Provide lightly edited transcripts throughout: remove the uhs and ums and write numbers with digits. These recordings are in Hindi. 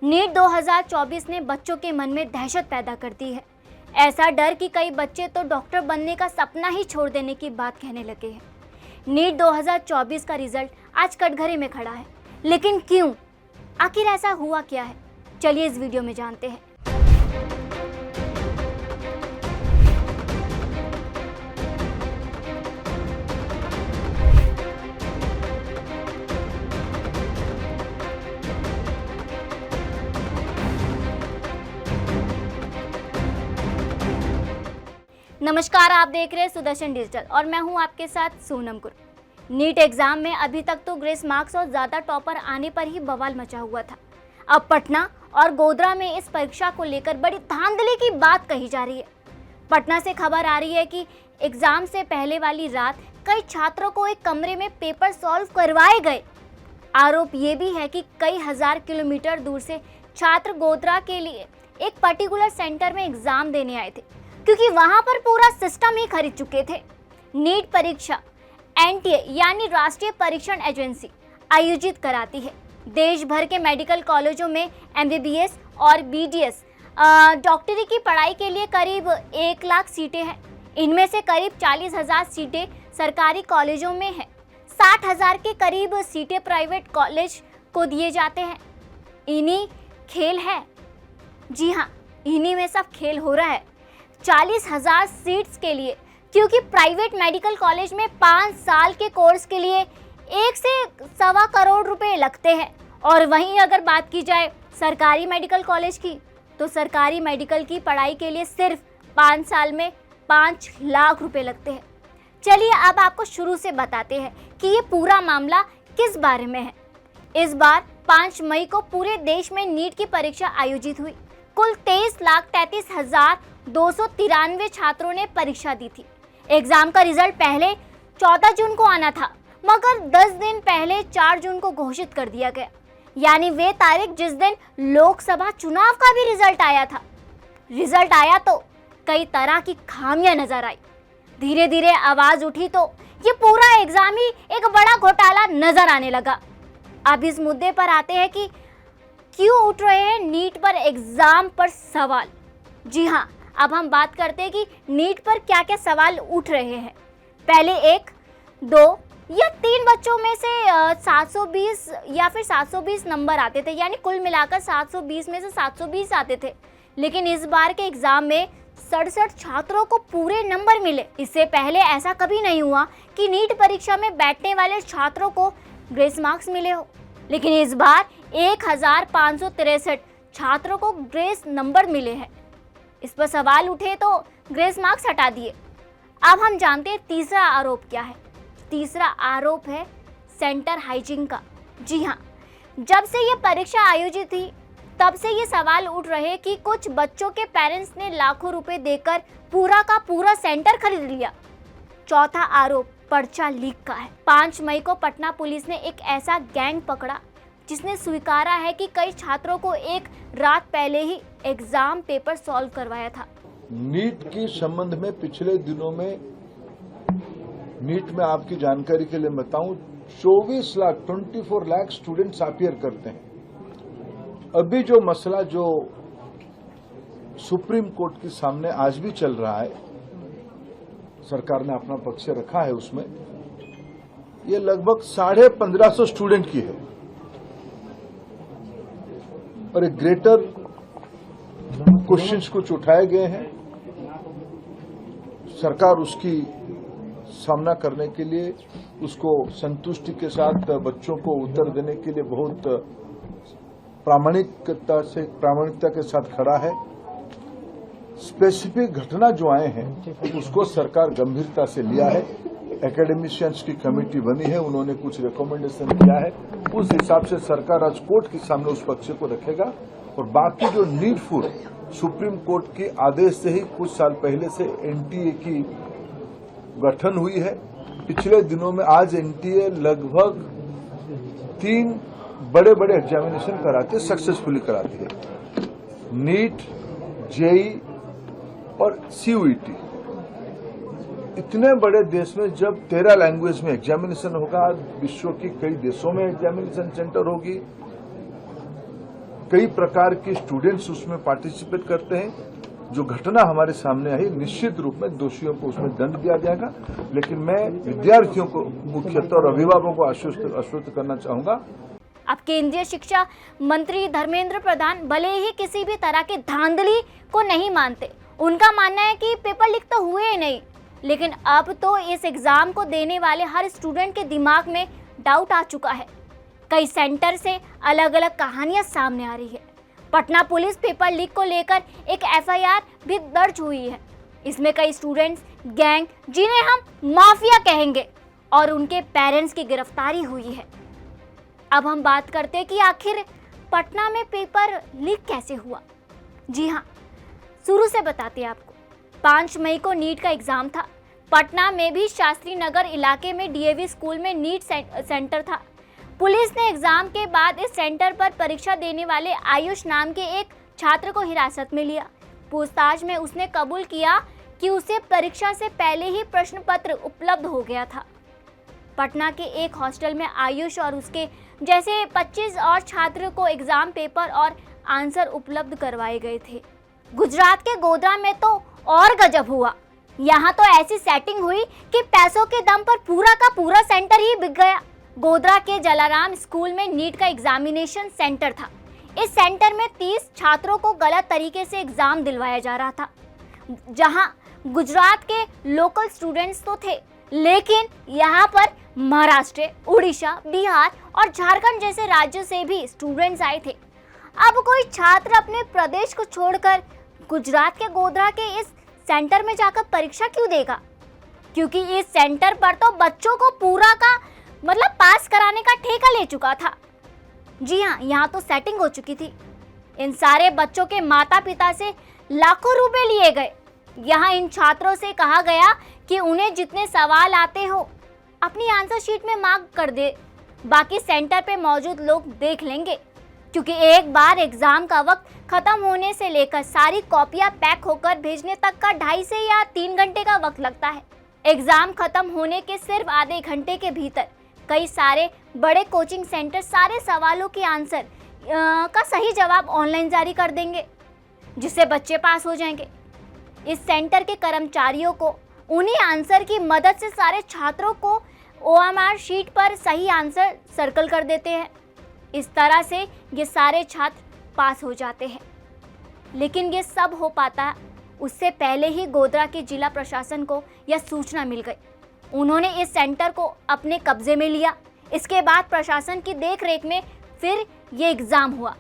नीट 2024 ने बच्चों के मन में दहशत पैदा कर दी है। ऐसा डर कि कई बच्चे तो डॉक्टर बनने का सपना ही छोड़ देने की बात कहने लगे हैं। नीट 2024 का रिजल्ट आज कटघरे में खड़ा है, लेकिन क्यों? आखिर ऐसा हुआ क्या है? चलिए इस वीडियो में जानते हैं। नमस्कार, आप देख रहे हैं सुदर्शन डिजिटल और मैं हूं आपके साथ सोनम गुर। नीट एग्जाम में अभी तक तो ग्रेस मार्क्स और ज़्यादा टॉपर आने पर ही बवाल मचा हुआ था। अब पटना और गोधरा में इस परीक्षा को लेकर बड़ी धांधली की बात कही जा रही है। पटना से खबर आ रही है कि एग्जाम से पहले वाली रात कई छात्रों को एक कमरे में पेपर सॉल्व करवाए गए। आरोप ये भी है कि कई हजार किलोमीटर दूर से छात्र गोधरा के लिए एक पर्टिकुलर सेंटर में एग्जाम देने आए थे, क्योंकि वहां पर पूरा सिस्टम ही खरीद चुके थे। नीट परीक्षा एनटीए यानी राष्ट्रीय परीक्षण एजेंसी आयोजित कराती है। देश भर के मेडिकल कॉलेजों में एमबीबीएस और बीडीएस डॉक्टरी की पढ़ाई के लिए करीब 1 लाख सीटें हैं। इनमें से करीब 40,000 सीटें सरकारी कॉलेजों में हैं। 60,000 के करीब सीटें प्राइवेट कॉलेज को दिए जाते हैं। इन्हीं खेल है, जी हाँ, इन्हीं में सब खेल हो रहा है। 40,000 सीट्स के लिए, क्योंकि प्राइवेट मेडिकल कॉलेज में 5 साल के कोर्स के लिए 1 से 1.25 करोड़ रुपए लगते हैं। और वहीं अगर बात की जाए सरकारी मेडिकल कॉलेज की, तो सरकारी मेडिकल की पढ़ाई के लिए सिर्फ 5 साल में 5 लाख रुपए लगते हैं। चलिए अब आपको शुरू से बताते हैं कि ये पूरा मामला किस बारे में है। इस बार 5 मई को पूरे देश में नीट की परीक्षा आयोजित हुई। कुल 23,33,293 छात्रों ने परीक्षा दी थी। एग्जाम का रिजल्ट पहले 14 जून को आना था, मगर 10 दिन पहले 4 जून को घोषित कर दिया गया, यानी वे तारीख जिस दिन लोकसभा चुनाव का भी रिजल्ट आया था। रिजल्ट आया तो कई तरह की खामियां नजर आई। धीरे धीरे आवाज उठी तो ये पूरा एग्जाम ही एक बड़ा घोटाला नजर आने लगा। अब इस मुद्दे पर आते हैं कि क्यों उठ रहे हैं नीट पर एग्जाम पर सवाल। जी हाँ, अब हम बात करते हैं कि नीट पर क्या क्या सवाल उठ रहे हैं। पहले 1, 2 या 3 बच्चों में से 720 या फिर 720 नंबर आते थे, यानी कुल मिलाकर 720 में से 720 आते थे। लेकिन इस बार के एग्जाम में 67 छात्रों को पूरे नंबर मिले। इससे पहले ऐसा कभी नहीं हुआ कि नीट परीक्षा में बैठने वाले छात्रों को ग्रेस मार्क्स मिले हो। लेकिन इस बार 1563 छात्रों को ग्रेस नंबर मिले हैं। इस पर सवाल उठे तो ग्रेस मार्क्स हटा दिए। अब हम जानते हैं तीसरा आरोप क्या है। तीसरा आरोप है सेंटर हाइजीन का। जी हाँ, जब से ये परीक्षा आयोजित थी तब से ये सवाल उठ रहे कि कुछ बच्चों के पेरेंट्स ने लाखों रुपए देकर पूरा का पूरा सेंटर खरीद लिया। चौथा आरोप पर्चा लीक का है। 5 मई को पटना पुलिस ने एक ऐसा गैंग पकड़ा जिसने स्वीकारा है कि कई छात्रों को एक रात पहले ही एग्जाम पेपर सॉल्व करवाया था। नीट के संबंध में पिछले दिनों में नीट में आपकी जानकारी के लिए बताऊं 24 लाख स्टूडेंट्स अपीयर करते हैं। अभी जो मसला जो सुप्रीम कोर्ट के सामने आज भी चल रहा है, सरकार ने अपना पक्ष रखा है, उसमें ये लगभग 1550 स्टूडेंट की है और एक ग्रेटर क्वेश्चंस कुछ उठाए गए हैं। सरकार उसकी सामना करने के लिए, उसको संतुष्टि के साथ बच्चों को उत्तर देने के लिए बहुत प्रामाणिकता के साथ खड़ा है। स्पेसिफिक घटना जो आए हैं उसको सरकार गंभीरता से लिया है। एकेडमिशियंस की कमेटी बनी है, उन्होंने कुछ रिकमेंडेशन किया है। उस हिसाब से सरकार आज कोर्ट के सामने उस पक्ष को रखेगा और बाकी जो नीडफुल सुप्रीम कोर्ट के आदेश से ही कुछ साल पहले से एनटीए की गठन हुई है। पिछले दिनों में आज एनटीए लगभग 3 बड़े बड़े एग्जामिनेशन कराते, सक्सेसफुली कराती है। नीट, जेई और सीयूईटी। इतने बड़े देश में जब 13 लैंग्वेज में एग्जामिनेशन होगा, विश्व की कई देशों में एग्जामिनेशन सेंटर होगी, कई प्रकार के स्टूडेंट्स उसमें पार्टिसिपेट करते हैं। जो घटना हमारे सामने आई, निश्चित रूप में दोषियों को उसमें दंड दिया जाएगा, लेकिन मैं विद्यार्थियों को मुख्यतः और अभिभावकों को आश्वस्त करना चाहूंगा। अब केंद्रीय शिक्षा मंत्री धर्मेंद्र प्रधान भले ही किसी भी तरह की धांधली को नहीं मानते, उनका मानना है कि पेपर लीक तो हुए ही नहीं, लेकिन अब तो इस एग्जाम को देने वाले हर स्टूडेंट के दिमाग में डाउट आ चुका है। कई सेंटर से अलग अलग कहानियां सामने आ रही है। पटना पुलिस पेपर लीक को लेकर एक एफआईआर भी दर्ज हुई है। इसमें कई स्टूडेंट्स, गैंग, जिन्हें हम माफिया कहेंगे, और उनके पेरेंट्स की गिरफ्तारी हुई है। अब हम बात करते हैं कि आखिर पटना में पेपर लीक कैसे हुआ। जी हाँ, शुरू से बताते हैं आपको। 5 मई को नीट का एग्जाम था। पटना में भी शास्त्री नगर इलाके में डीएवी स्कूल में नीट सेंटर था। पुलिस ने एग्जाम के बाद इस सेंटर पर परीक्षा देने वाले आयुष नाम के एक छात्र को हिरासत में लिया। पूछताछ में उसने कबूल किया कि उसे परीक्षा से पहले ही प्रश्न पत्र उपलब्ध हो गया था। पटना के एक हॉस्टल में आयुष और उसके जैसे 25 और छात्र को एग्जाम पेपर और आंसर उपलब्ध करवाए गए थे। गुजरात के गोधरा में तो और गजब हुआ। यहाँ तो ऐसी सेटिंग हुई कि पैसों के दम पर पूरा का पूरा सेंटर ही बिक गया। गोधरा के जलाराम स्कूल में नीट का एग्जामिनेशन सेंटर था। इस सेंटर में 30 छात्रों को गलत तरीके से एग्जाम दिलवाया जा रहा था। जहां गुजरात के लोकल स्टूडेंट्स तो थे, लेकिन यहां पर महाराष्ट्र, उड़ीसा, बिहार और झारखंड जैसे राज्यों से भी स्टूडेंट्स आए थे। अब कोई छात्र अपने प्रदेश को छोड़कर गुजरात के गोधरा के इस सेंटर में जाकर परीक्षा क्यों देगा? क्योंकि इस सेंटर पर तो बच्चों को पूरा का मतलब पास कराने का ठेका ले चुका था। जी हाँ, यहाँ तो सेटिंग हो चुकी थी। इन सारे बच्चों के माता पिता से लाखों रुपए लिए गए। यहाँ इन छात्रों से कहा गया कि उन्हें जितने सवाल आते हो अपनी आंसर शीट में मार्क कर दे, बाकी सेंटर पे मौजूद लोग देख लेंगे। क्योंकि एक बार एग्जाम का वक्त खत्म होने से लेकर सारी कॉपियां पैक होकर भेजने तक का 2.5 से या 3 घंटे का वक्त लगता है। एग्जाम खत्म होने के सिर्फ आधे घंटे के भीतर कई सारे बड़े कोचिंग सेंटर सारे सवालों के आंसर का सही जवाब ऑनलाइन जारी कर देंगे, जिससे बच्चे पास हो जाएंगे। इस सेंटर के कर्मचारियों को उन्हीं आंसर की मदद से सारे छात्रों को ओएमआर शीट पर सही आंसर सर्कल कर देते हैं। इस तरह से ये सारे छात्र पास हो जाते हैं। लेकिन ये सब हो पाता उससे पहले ही गोधरा के जिला प्रशासन को यह सूचना मिल गई। उन्होंने इस सेंटर को अपने कब्जे में लिया। इसके बाद प्रशासन की देखरेख में फिर ये एग्ज़ाम हुआ।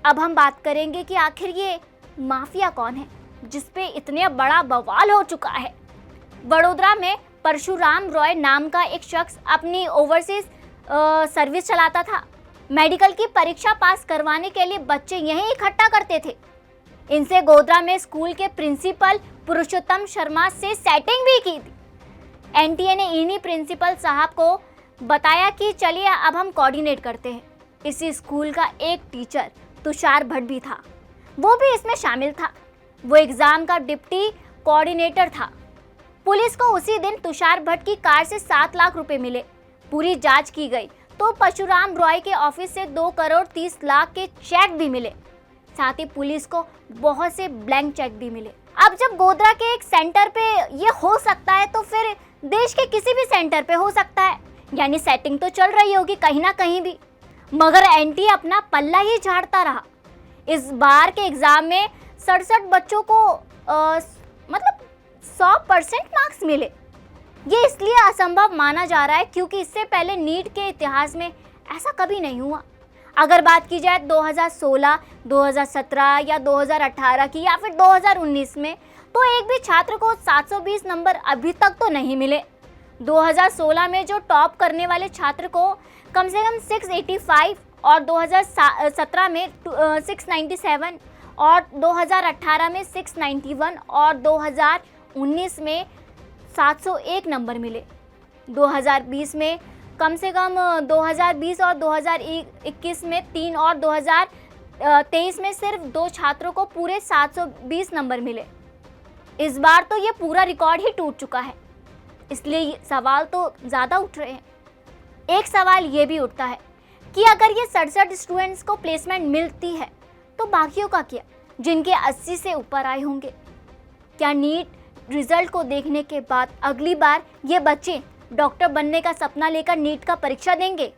अब हम बात करेंगे कि आखिर ये माफिया कौन है जिसपे इतने बड़ा बवाल हो चुका है। वडोदरा में परशुराम रॉय नाम का एक शख्स अपनी ओवरसीज सर्विस चलाता था। मेडिकल की परीक्षा पास करवाने के लिए बच्चे यहीं इकट्ठा करते थे। इनसे गोधरा में स्कूल के प्रिंसिपल पुरुषोत्तम शर्मा से सेटिंग भी की थी। एनटीए ने इन्हीं प्रिंसिपल साहब को बताया कि चलिए अब हम कोऑर्डिनेट करते हैं। इसी स्कूल का एक टीचर तुषार भट्ट भी था, वो भी इसमें शामिल था। वो एग्जाम का डिप्टी कोऑर्डिनेटर था। पुलिस को उसी दिन तुषार भट्ट की कार से 7 लाख रुपए मिले। पूरी जांच की गई तो परशुराम रॉय के ऑफिस से 2 करोड़ 30 लाख के चेक भी मिले। साथ ही पुलिस को बहुत से ब्लैंक चेक भी मिले। अब जब गोधरा के एक सेंटर पे ये हो सकता है तो फिर देश के किसी भी सेंटर पे हो सकता है, यानी सेटिंग तो चल रही होगी कहीं ना कहीं भी। मगर एनटीए अपना पल्ला ही झाड़ता रहा। इस बार के एग्जाम में 67 बच्चों को मतलब 100% मार्क्स मिले। ये इसलिए असंभव माना जा रहा है क्योंकि इससे पहले नीट के इतिहास में ऐसा कभी नहीं हुआ। अगर बात की जाए 2016, 2017 या 2018 की या फिर 2019 में, तो एक भी छात्र को 720 नंबर अभी तक तो नहीं मिले। 2016 में जो टॉप करने वाले छात्र को कम से कम 685 और 2017 में 697 और 2018 में 691 और 2019 में 701 नंबर मिले। 2020 में कम से कम 2020 और 2021 में 3 और 2023 में सिर्फ 2 छात्रों को पूरे 720 नंबर मिले। इस बार तो ये पूरा रिकॉर्ड ही टूट चुका है। इसलिए सवाल तो ज़्यादा उठ रहे हैं। एक सवाल ये भी उठता है कि अगर ये 67 स्टूडेंट्स को प्लेसमेंट मिलती है तो बाकियों का क्या, जिनके 80 से ऊपर आए होंगे? क्या नीट रिजल्ट को देखने के बाद अगली बार ये बच्चे डॉक्टर बनने का सपना लेकर नीट का परीक्षा देंगे?